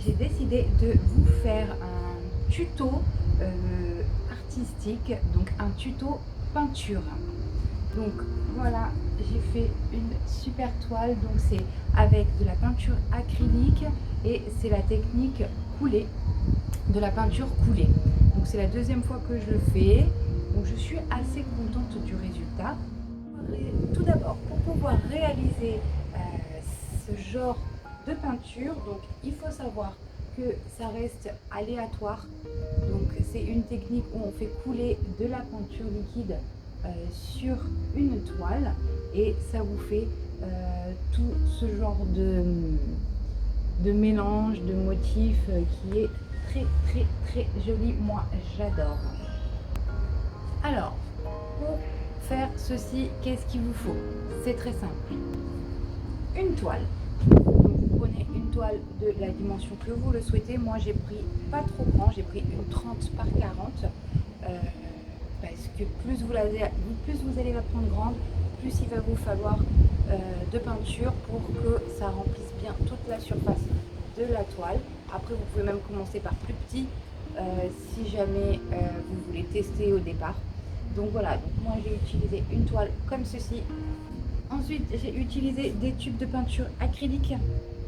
j'ai décidé de vous faire un tuto artistique, donc un tuto peinture. Donc voilà, j'ai fait une super toile, donc c'est avec de la peinture acrylique et c'est la technique coulée, de la peinture coulée. Donc c'est la deuxième fois que je le fais, donc je suis assez contente du résultat. Tout d'abord, pour pouvoir réaliser ce genre de peinture, donc il faut savoir que ça reste aléatoire. Donc c'est une technique où on fait couler de la peinture liquide sur une toile et ça vous fait tout ce genre de mélange, de motifs qui est très joli. Moi j'adore. Alors, pour faire ceci, qu'est-ce qu'il vous faut? C'est très simple. Une toile. Donc, vous prenez une toile de la dimension que vous le souhaitez. Moi, j'ai pris pas trop grand, j'ai pris une 30 par 40. Parce que plus vous allez la prendre grande, plus il va vous falloir de peinture pour que ça remplisse bien toute la surface de la toile. Après, vous pouvez même commencer par plus petit si jamais vous voulez tester au départ. Donc voilà, donc moi j'ai utilisé une toile comme ceci. Ensuite, j'ai utilisé des tubes de peinture acrylique,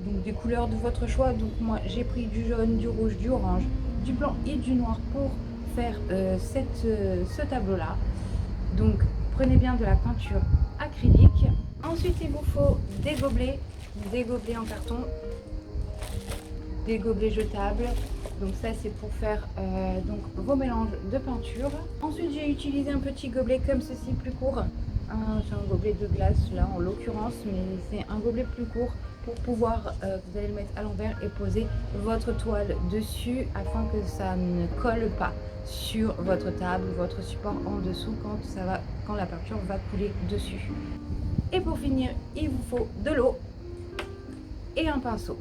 donc des couleurs de votre choix. Donc moi j'ai pris du jaune, du rouge, du orange, du blanc et du noir pour faire ce tableau-là. Donc prenez bien de la peinture acrylique. Ensuite, il vous faut des gobelets en carton, des gobelets jetables. Donc ça c'est pour faire donc vos mélanges de peinture. Ensuite j'ai utilisé un petit gobelet comme ceci plus court. C'est un gobelet de glace là en l'occurrence, mais c'est un gobelet plus court pour pouvoir, vous allez le mettre à l'envers et poser votre toile dessus afin que ça ne colle pas sur votre table ou votre support en dessous quand la peinture va couler dessus. Et pour finir, il vous faut de l'eau et un pinceau.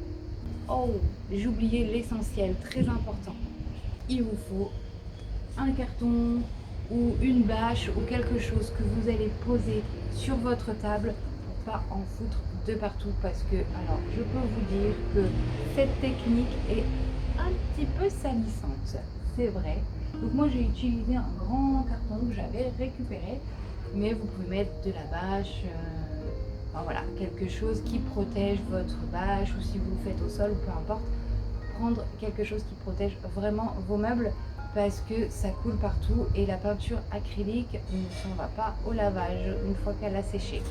Oh, j'ai oublié l'essentiel, très important. Il vous faut un carton ou une bâche ou quelque chose que vous allez poser sur votre table pour pas en foutre de partout parce que, alors, je peux vous dire que cette technique est un petit peu salissante, c'est vrai. Donc moi j'ai utilisé un grand carton que j'avais récupéré, mais vous pouvez mettre de la bâche, enfin, voilà, quelque chose qui protège votre bâche ou si vous le faites au sol ou peu importe, prendre quelque chose qui protège vraiment vos meubles parce que ça coule partout et la peinture acrylique ne s'en va pas au lavage une fois qu'elle a séché.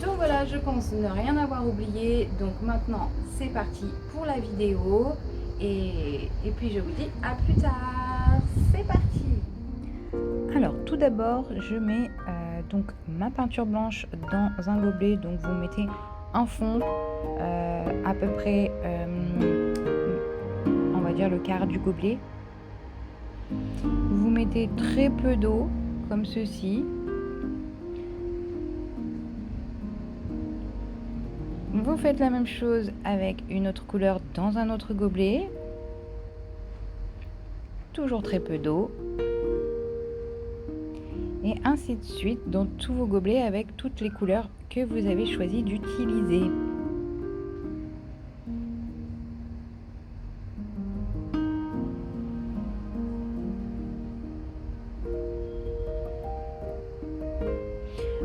Donc voilà, je pense ne rien avoir oublié. Donc maintenant c'est parti pour la vidéo et puis je vous dis à plus tard. C'est parti. Alors tout d'abord je mets donc ma peinture blanche dans un gobelet. Donc vous mettez un fond à peu près on va dire le quart du gobelet. Vous mettez très peu d'eau comme ceci. Vous faites la même chose avec une autre couleur dans un autre gobelet. Toujours très peu d'eau. Et ainsi de suite dans tous vos gobelets avec toutes les couleurs que vous avez choisi d'utiliser.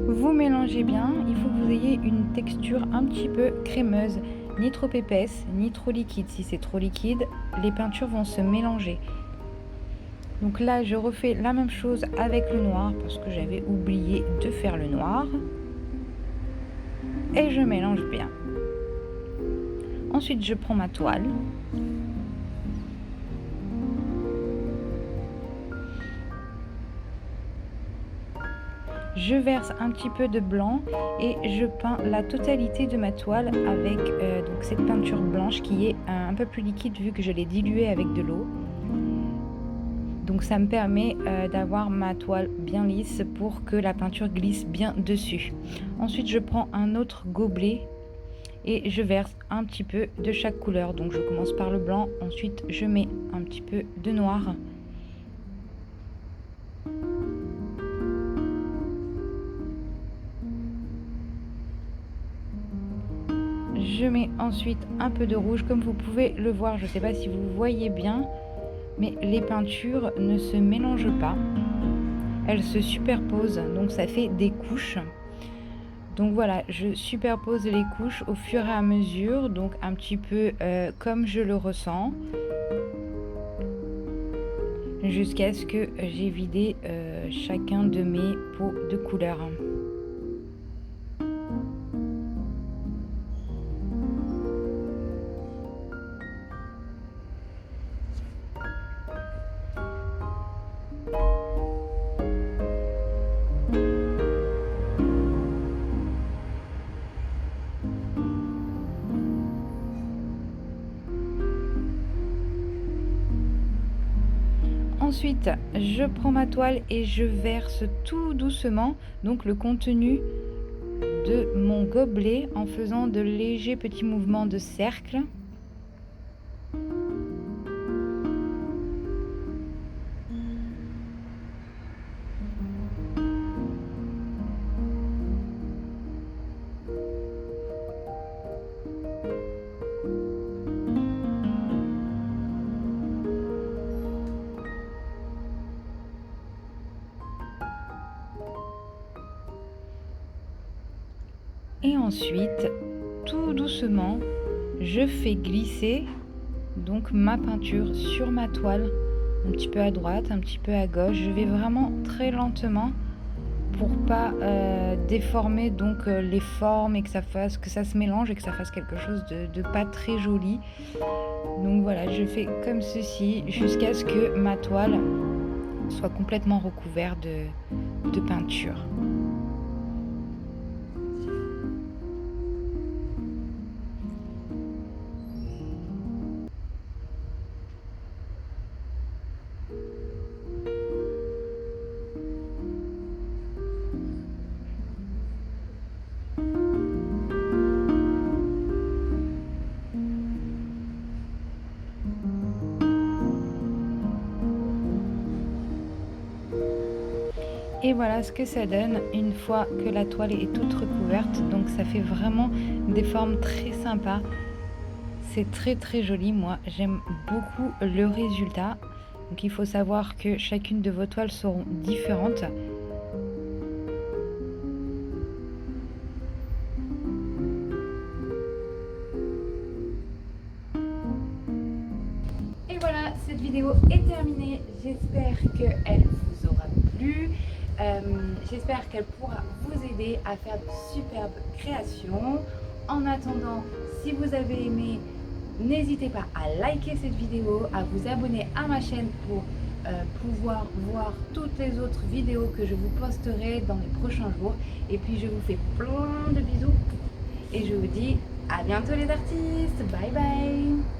Vous mélangez bien, il faut que vous ayez une texture un petit peu crémeuse, ni trop épaisse, ni trop liquide. Si c'est trop liquide, les peintures vont se mélanger. Donc là, je refais la même chose avec le noir parce que j'avais oublié de faire le noir. Et je mélange bien. Ensuite, je prends ma toile. Je verse un petit peu de blanc et je peins la totalité de ma toile avec donc cette peinture blanche qui est un peu plus liquide vu que je l'ai diluée avec de l'eau. Donc ça me permet d'avoir ma toile bien lisse pour que la peinture glisse bien dessus. Ensuite je prends un autre gobelet et je verse un petit peu de chaque couleur. Donc je commence par le blanc, ensuite je mets un petit peu de noir. Je mets ensuite un peu de rouge. Comme vous pouvez le voir, je ne sais pas si vous voyez bien, mais les peintures ne se mélangent pas. Elles se superposent, donc ça fait des couches. Donc voilà, je superpose les couches au fur et à mesure, donc un petit peu comme je le ressens, jusqu'à ce que j'ai vidé chacun de mes pots de couleur. Ensuite, je prends ma toile et je verse tout doucement donc le contenu de mon gobelet en faisant de légers petits mouvements de cercle. Et ensuite, tout doucement, je fais glisser donc ma peinture sur ma toile, un petit peu à droite, un petit peu à gauche. Je vais vraiment très lentement pour pas déformer donc les formes et que ça se mélange et que ça fasse quelque chose de pas très joli. Donc voilà, je fais comme ceci jusqu'à ce que ma toile soit complètement recouverte de peinture. Et voilà ce que ça donne une fois que la toile est toute recouverte. Donc ça fait vraiment des formes très sympas. C'est très très joli. Moi j'aime beaucoup le résultat. Donc il faut savoir que chacune de vos toiles seront différentes. Et voilà, cette vidéo est terminée. J'espère qu'elle vous aura plu. J'espère qu'elle pourra vous aider à faire de superbes créations. En attendant, si vous avez aimé, n'hésitez pas à liker cette vidéo, à vous abonner à ma chaîne pour pouvoir voir toutes les autres vidéos que je vous posterai dans les prochains jours. Et puis je vous fais plein de bisous et je vous dis à bientôt les artistes. Bye bye.